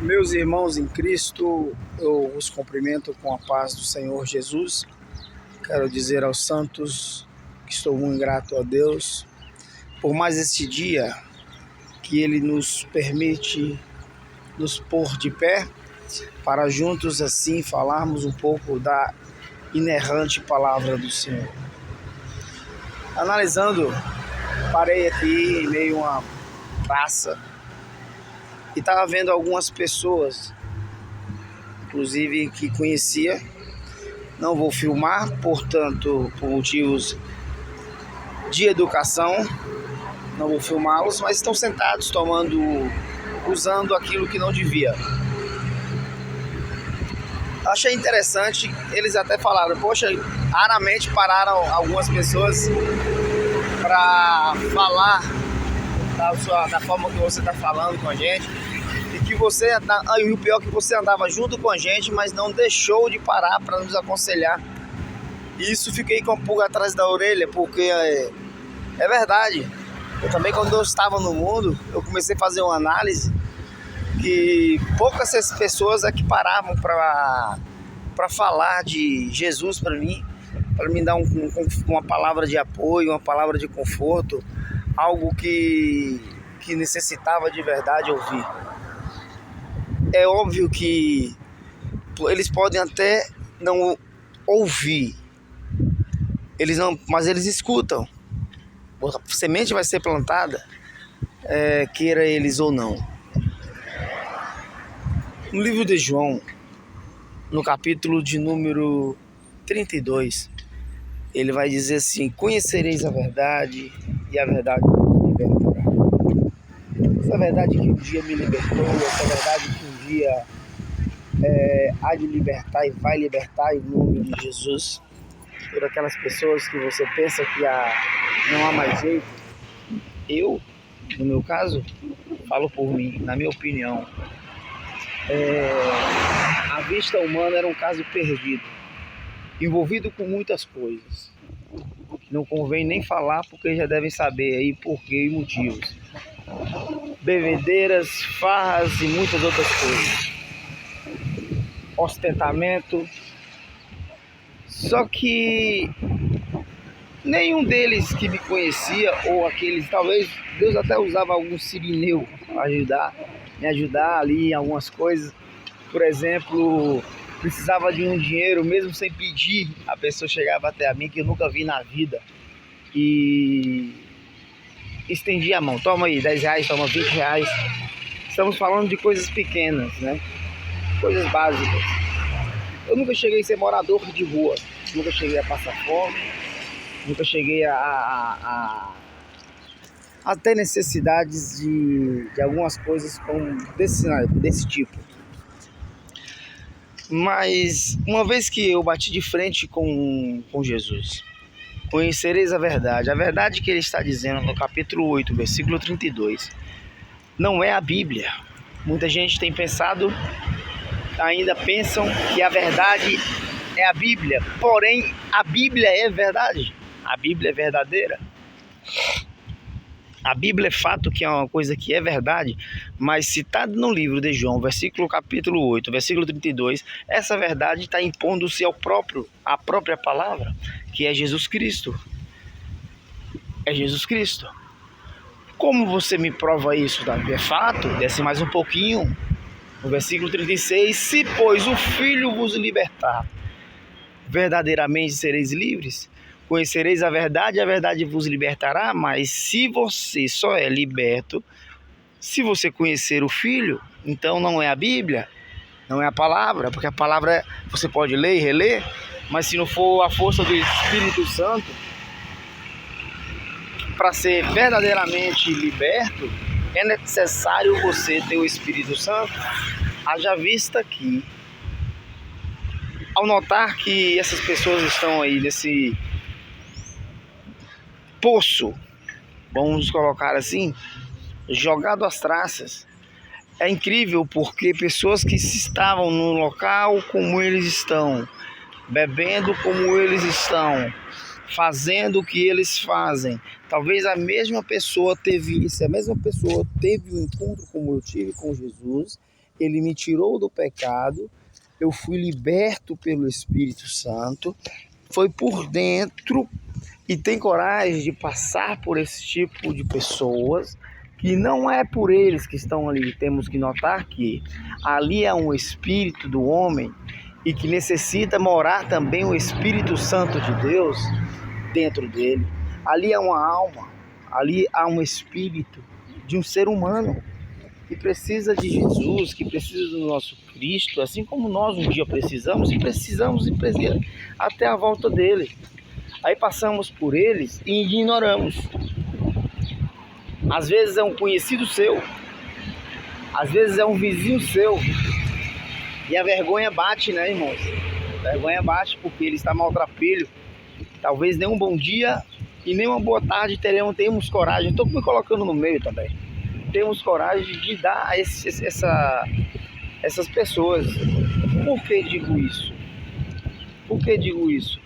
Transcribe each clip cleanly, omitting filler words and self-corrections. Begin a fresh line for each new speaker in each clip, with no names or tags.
Meus irmãos em Cristo, eu os cumprimento com a paz do Senhor Jesus. Quero dizer aos santos que estou muito grato a Deus por mais este dia que Ele nos permite nos pôr de pé para juntos assim falarmos um pouco da inerrante palavra do Senhor. Analisando, parei aqui em meio a uma praça e estava vendo algumas pessoas, inclusive que conhecia. Não vou filmar, portanto, por motivos de educação, não vou filmá-los, mas estão sentados usando aquilo que não devia. Achei interessante, eles até falaram, poxa, raramente pararam algumas pessoas para falar da forma que você está falando com a gente, e que e o pior é que você andava junto com a gente, mas não deixou de parar para nos aconselhar. E isso fiquei com um pouco atrás da orelha, porque é verdade. Eu também, quando eu estava no mundo, eu comecei a fazer uma análise que poucas pessoas é que paravam para falar de Jesus para mim dar uma palavra de apoio, uma palavra de conforto, algo que necessitava de verdade ouvir. É óbvio que eles podem até não ouvir, mas eles escutam. A semente vai ser plantada, queira eles ou não. No livro de João, no capítulo de número 32, ele vai dizer assim: conhecereis a verdade e a verdade vos libertará. Essa verdade que um dia me libertou, essa verdade que um dia há de libertar e vai libertar em nome de Jesus. Por aquelas pessoas que você pensa que não há mais jeito. Eu, no meu caso, falo por mim, na minha opinião, a vista humana era um caso perdido, envolvido com muitas coisas. Não convém nem falar, porque já devem saber aí porquê e motivos. Bebedeiras, farras e muitas outras coisas. Ostentamento. Só que nenhum deles que me conhecia, ou aqueles, talvez Deus até usava algum sirineu para me ajudar ali em algumas coisas. Por exemplo, precisava de um dinheiro, mesmo sem pedir, a pessoa chegava até a mim, que eu nunca vi na vida, e estendia a mão: toma aí, 10 reais, toma 20 reais. Estamos falando de coisas pequenas, né? Coisas básicas. Eu nunca cheguei a ser morador de rua, nunca cheguei a passar fome, nunca cheguei a ter necessidades de algumas coisas como desse tipo. Mas uma vez que eu bati de frente com Jesus, conhecereis a verdade que ele está dizendo no capítulo 8, versículo 32, não é a Bíblia. Muita gente tem pensado, ainda pensam que a verdade é a Bíblia, porém a Bíblia é verdade, a Bíblia é verdadeira. A Bíblia é fato, que é uma coisa que é verdade, mas citado no livro de João, capítulo 8, versículo 32, essa verdade está impondo-se à própria palavra, que é Jesus Cristo. É Jesus Cristo. Como você me prova isso, Davi? É fato, desce mais um pouquinho, no versículo 36, se pois o Filho vos libertar, verdadeiramente sereis livres. Conhecereis a verdade vos libertará. Mas se você só é liberto se você conhecer o Filho, então não é a Bíblia, não é a palavra, porque a palavra você pode ler e reler, mas se não for a força do Espírito Santo, para ser verdadeiramente liberto, é necessário você ter o Espírito Santo. Haja vista que, ao notar que essas pessoas estão aí nesse poço, vamos colocar assim, jogado às traças, é incrível, porque pessoas que estavam no local como eles estão, bebendo como eles estão, fazendo o que eles fazem. Talvez a mesma pessoa teve isso, a mesma pessoa teve um encontro como eu tive com Jesus, ele me tirou do pecado, eu fui liberto pelo Espírito Santo, foi por dentro e tem coragem de passar por esse tipo de pessoas, que não é por eles que estão ali. Temos que notar que ali é um espírito do homem e que necessita morar também o Espírito Santo de Deus dentro dele. Ali é uma alma, ali há um espírito de um ser humano que precisa de Jesus, que precisa do nosso Cristo, assim como nós um dia precisamos até a volta dele. Aí passamos por eles e ignoramos. Às vezes é um conhecido seu, às vezes é um vizinho seu, e a vergonha bate, né, irmãos? A vergonha bate porque ele está maltrapilho. Talvez nem um bom dia e nem uma boa tarde temos coragem. Estou me colocando no meio também. Temos coragem de dar a essas pessoas. Por que digo isso? Por que digo isso?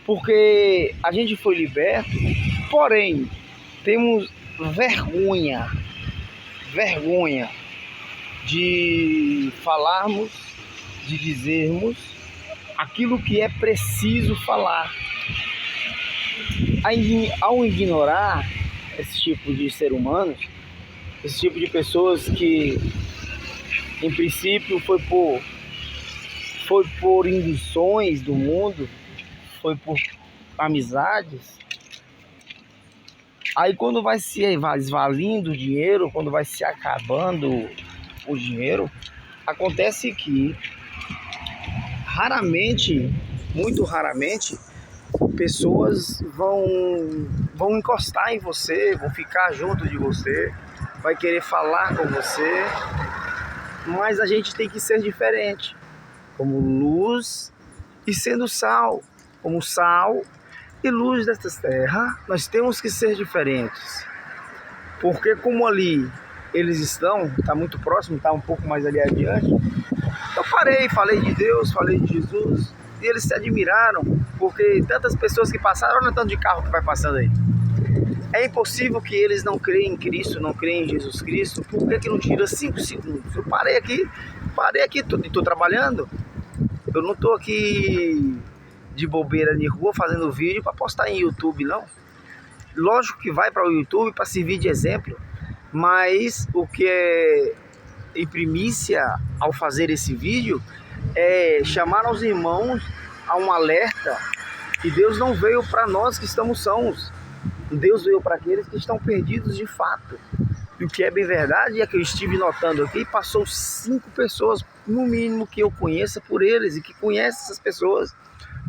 Porque a gente foi liberto, porém temos vergonha de falarmos, de dizermos aquilo que é preciso falar. Ao ignorar esse tipo de ser humanos, esse tipo de pessoas que em princípio foi por induções do mundo, foi por amizades, aí quando vai se esvalindo o dinheiro, quando vai se acabando o dinheiro, acontece que raramente, muito raramente, pessoas vão encostar em você, vão ficar junto de você, vai querer falar com você, mas a gente tem que ser diferente, como luz e sendo sal, como sal e luz desta terra, nós temos que ser diferentes, porque como ali eles estão, está muito próximo, está um pouco mais ali adiante, eu falei de Deus, falei de Jesus, e eles se admiraram, porque tantas pessoas que passaram, olha o tanto de carro que vai passando aí. É impossível que eles não creem em Cristo, não creem em Jesus Cristo. Por que não tira 5 segundos? Eu parei aqui, estou trabalhando. Eu não estou aqui de bobeira de rua fazendo vídeo para postar em YouTube, não. Lógico que vai para o YouTube para servir de exemplo, mas o que é em primícia ao fazer esse vídeo é chamar aos irmãos a um alerta que Deus não veio para nós que estamos sãos. Deus veio para aqueles que estão perdidos de fato. E o que é bem verdade é que eu estive notando aqui, passou 5 pessoas, no mínimo, que eu conheça por eles e que conhecem essas pessoas.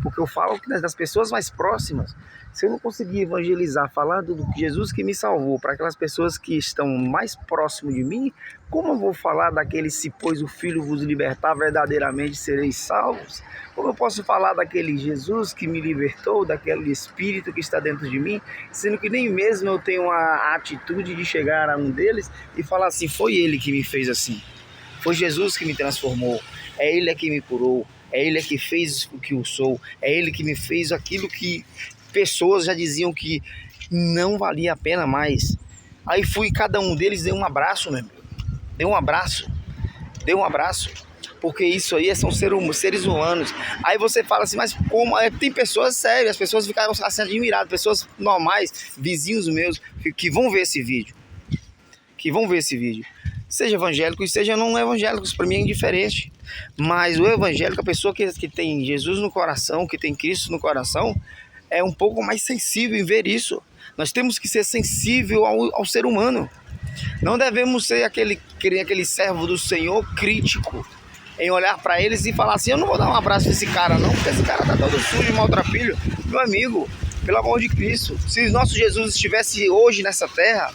Porque eu falo das pessoas mais próximas. Se eu não conseguir evangelizar, falar do Jesus que me salvou para aquelas pessoas que estão mais próximas de mim, como eu vou falar daquele se pois o Filho vos libertar, verdadeiramente sereis salvos? Como eu posso falar daquele Jesus que me libertou, daquele Espírito que está dentro de mim, sendo que nem mesmo eu tenho a atitude de chegar a um deles e falar assim, foi ele que me fez assim, foi Jesus que me transformou, é ele que me curou, é ele que fez o que eu sou, é ele que me fez aquilo que pessoas já diziam que não valia a pena mais. Aí fui, cada um deles deu um abraço, meu amigo. Deu um abraço, porque isso aí são seres humanos. Aí você fala assim, mas como? Tem pessoas sérias, as pessoas ficaram assim admiradas, pessoas normais, vizinhos meus, que vão ver esse vídeo. Seja evangélico, seja não evangélicos, para mim é indiferente. Mas o evangélico, a pessoa que tem Jesus no coração, que tem Cristo no coração, é um pouco mais sensível em ver isso. Nós temos que ser sensível ao ser humano. Não devemos ser aquele servo do Senhor crítico, em olhar para eles e falar assim, eu não vou dar um abraço nesse cara não, porque esse cara tá todo sujo, maltrapilho. Meu amigo, pelo amor de Cristo, se o nosso Jesus estivesse hoje nessa terra,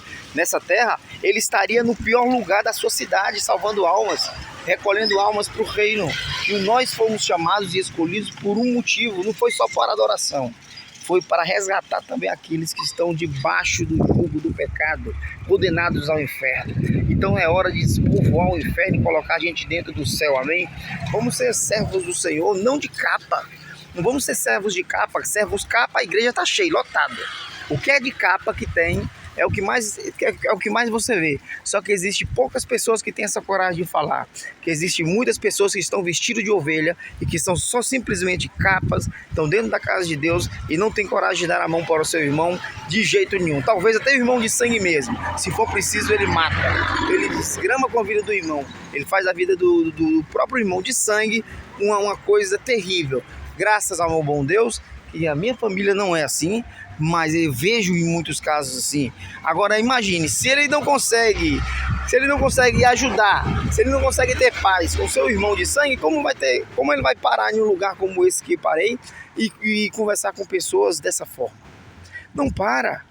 ele estaria no pior lugar da sua cidade, salvando almas, recolhendo almas para o reino. E nós fomos chamados e escolhidos por um motivo, não foi só para adoração, foi para resgatar também aqueles que estão debaixo do jugo do pecado, condenados ao inferno. Então é hora de despovoar o inferno e colocar a gente dentro do céu, amém? Vamos ser servos do Senhor, não de capa, Não vamos ser servos de capa. Servos capa, a igreja está cheia, lotada. O que é de capa que tem é o que mais você vê. Só que existe poucas pessoas que têm essa coragem de falar. Que existe muitas pessoas que estão vestidas de ovelha e que são só simplesmente capas, estão dentro da casa de Deus e não tem coragem de dar a mão para o seu irmão de jeito nenhum. Talvez até o irmão de sangue mesmo. Se for preciso, ele mata. Ele desgrama com a vida do irmão. Ele faz a vida do próprio irmão de sangue uma coisa terrível. Graças ao meu bom Deus, que a minha família não é assim, mas eu vejo em muitos casos assim. Agora imagine, se ele não consegue ajudar, se ele não consegue ter paz com seu irmão de sangue, como ele vai parar em um lugar como esse que parei e conversar com pessoas dessa forma? Não para.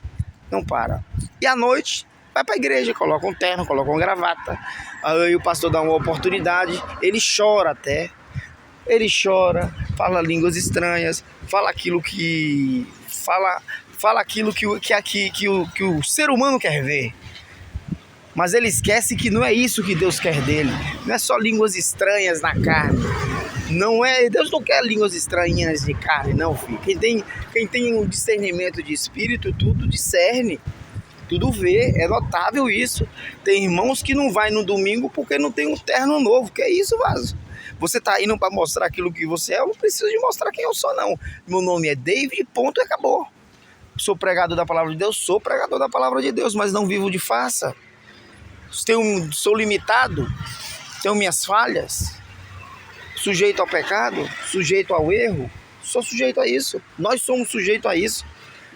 E à noite vai para a igreja, coloca um terno, coloca uma gravata, aí o pastor dá uma oportunidade, ele chora até. Ele chora, fala línguas estranhas, fala aquilo que o ser humano quer ver. Mas ele esquece que não é isso que Deus quer dele. Não é só línguas estranhas na carne. Não é, Deus não quer línguas estranhas de carne, não, filho. Quem tem um discernimento de espírito, tudo discerne. Tudo vê, é notável isso. Tem irmãos que não vai no domingo porque não tem um terno novo. Que é isso, vaso? Você tá indo para mostrar aquilo que você é, eu não preciso de mostrar quem eu sou, não. Meu nome é David, ponto, e acabou. Sou pregador da palavra de Deus, sou pregador da palavra de Deus, mas não vivo de farsa. Sou limitado, tenho minhas falhas, sujeito ao pecado, sujeito ao erro, sou sujeito a isso. Nós somos sujeitos a isso.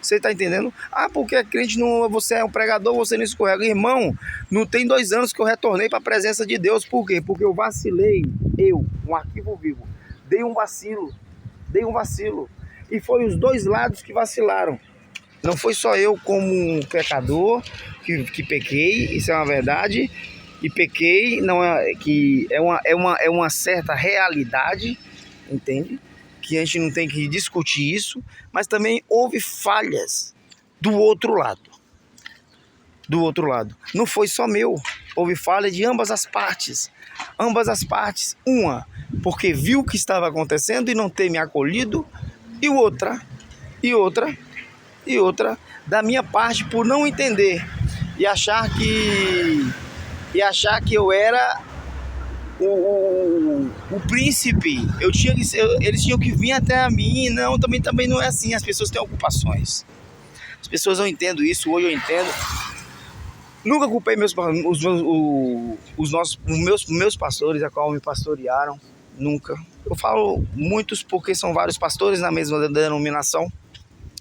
Você está entendendo? Porque a crente não, você é um pregador, você não escorrega. Irmão, não tem 2 anos que eu retornei para a presença de Deus. Por quê? Porque eu vacilei, um arquivo vivo, dei um vacilo. E foi os 2 lados que vacilaram. Não foi só eu como um pecador que pequei, isso é uma verdade. E pequei, não é, que é uma certa realidade, entende? Que a gente não tem que discutir isso, mas também houve falhas do outro lado. Não foi só meu, houve falha de ambas as partes. Uma, porque viu o que estava acontecendo e não ter me acolhido, e outra, da minha parte, por não entender e achar que eu era o príncipe, eles tinham que vir até a mim. Não, também não é assim. As pessoas têm ocupações. As pessoas não entendem isso, hoje eu entendo. Nunca culpei meus pastores, a qual me pastorearam, nunca. Eu falo muitos porque são vários pastores na mesma denominação,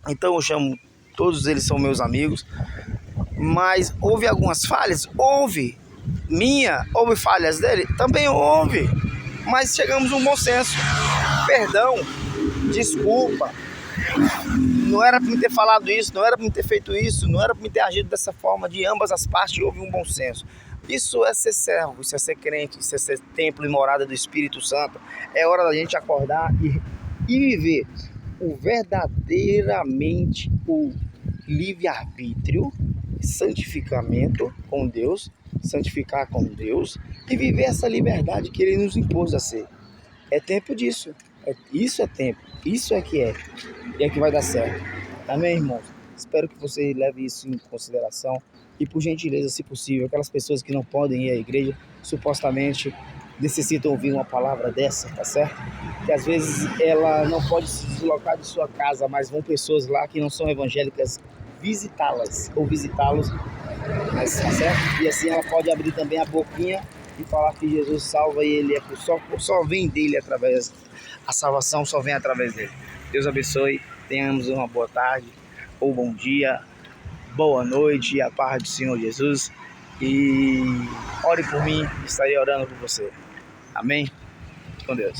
então eu chamo, todos eles são meus amigos. Mas houve algumas falhas? Houve falhas dele? Também houve, mas chegamos a um bom senso. Perdão, desculpa, não era para me ter falado isso, não era para me ter feito isso, não era para me ter agido dessa forma. De ambas as partes houve um bom senso. Isso é ser servo, isso é ser crente, isso é ser templo e morada do Espírito Santo. É hora da gente acordar e viver verdadeiramente o livre-arbítrio, santificar com Deus e viver essa liberdade que Ele nos impôs a ser. É tempo disso. Isso é tempo. Isso é que é. E é que vai dar certo. Amém, irmãos? Espero que você leve isso em consideração. E, por gentileza, se possível, aquelas pessoas que não podem ir à igreja, supostamente necessitam ouvir uma palavra dessa, tá certo? Que às vezes ela não pode se deslocar de sua casa, mas vão pessoas lá que não são evangélicas visitá-las ou visitá-los, mas tá certo? E assim ela pode abrir também a boquinha e falar que Jesus salva e ele só vem dele através, a salvação só vem através dele. Deus abençoe, tenhamos uma boa tarde ou bom dia, boa noite, a paz do Senhor Jesus, e ore por mim, estarei orando por você. Amém? Com Deus.